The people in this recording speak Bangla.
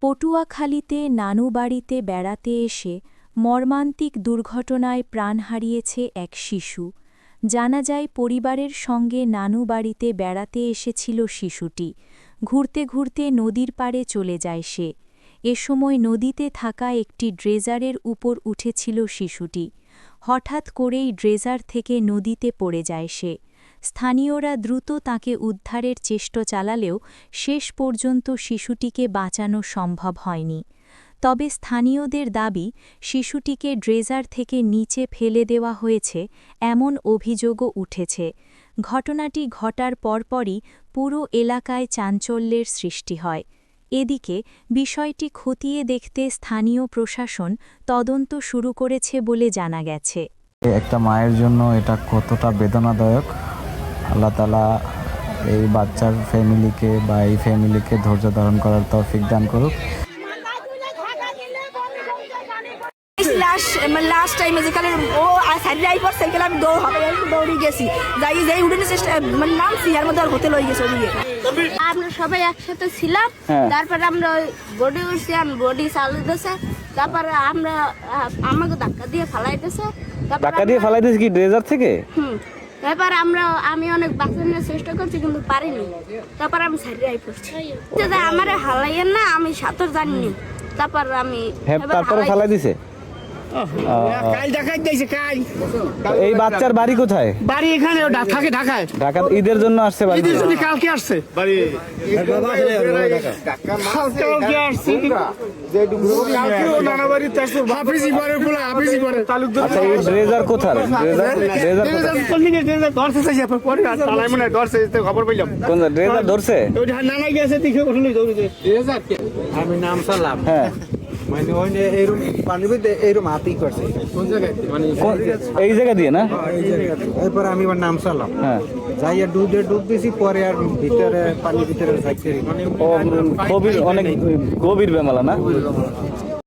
পটুয়াখালীতে নানু বাড়িতে বেড়াতে এসে মর্মান্তিক দুর্ঘটনায় প্রাণ হারিয়েছে এক শিশু। জানা যায় পরিবারের সঙ্গে নানু বাড়িতে বেড়াতে এসেছিল শিশুটি। ঘুরতে ঘুরতে নদীর পাড়ে চলে যায় সে। এ সময় নদীতে থাকা একটি ড্রেজারের উপর উঠেছিল শিশুটি। হঠাৎ করেই ড্রেজার থেকে নদীতে পড়ে যায় সে। স্থানীয়রা দ্রুত তাকে উদ্ধারের চেষ্টা চালালেও শেষ পর্যন্ত শিশুটিকে বাঁচানো সম্ভব হয়নি। তবে স্থানীয়দের দাবি, শিশুটিকে ড্রেজার থেকে নিচে ফেলে দেওয়া হয়েছে এমন অভিযোগও উঠেছে। ঘটনাটি ঘটার পরপরই পুরো এলাকায় চাঞ্চল্যের সৃষ্টি হয়। এদিকে বিষয়টি খতিয়ে দেখতে স্থানীয় প্রশাসন তদন্ত শুরু করেছে বলে জানা গেছে। একটা মায়ের জন্য এটা কতটা বেদনাদায়ক। আল্লাহ তাআলা এই বাচ্চার ফ্যামিলিকে বা এই ফ্যামিলিকে ধৈর্য ধারণ করার তৌফিক দান করুক। লাস্ট টাইমে যেখানে ও সাইডে পর সাইকেল আমি দৌড়ে গেছি, যাই যাই উঠে চেষ্টা মানে নামছি, আর মধ্যে হোটেল হয়ে গেছে ওদিকে। আমরা সবাই একসাথে ছিলাম, তারপরে আমরা বডি উঠছি, বডি চালু দিয়েছে, তারপরে আমরা আমাকে ধাক্কা দিয়ে ফালাই দিয়েছে। ধাক্কা দিয়ে ফালাই দিয়েছে কি ড্রেজার থেকে? তারপর আমি অনেক বাঁচানোর চেষ্টা করছি কিন্তু পারিনি। তারপর আমি সাইডে পড়ছি, আমার হালাইয়ের না, আমি সাঁতার জানিনি। তারপর আমি তারপরে ফালাই দিছে। এই বাচ্চার বাড়ি কোথায়? বাড়ি এখানে থাকে, ঢাকায়। ঢাকা ঈদের জন্য আসছে? বাড়ি ঈদের জন্য কালকে আসছে। আচ্ছা, এই ড্রেজার কোথায়? খবর পাইলাম কোন ড্রেজার ধরছে? নানাই গেছে, আমি নাম সালাম। হ্যাঁ, মানে এইরকম পানির মধ্যে এইরকম হাতি করছে এই জায়গা দিয়ে না? এরপর আমি আমার নাম চালাম, হ্যাঁ, যাইয়া ডুব দিয়েছি, পরে আর ভিতরে পানির ভিতরে গভীর, অনেক গভীর বেমালা না?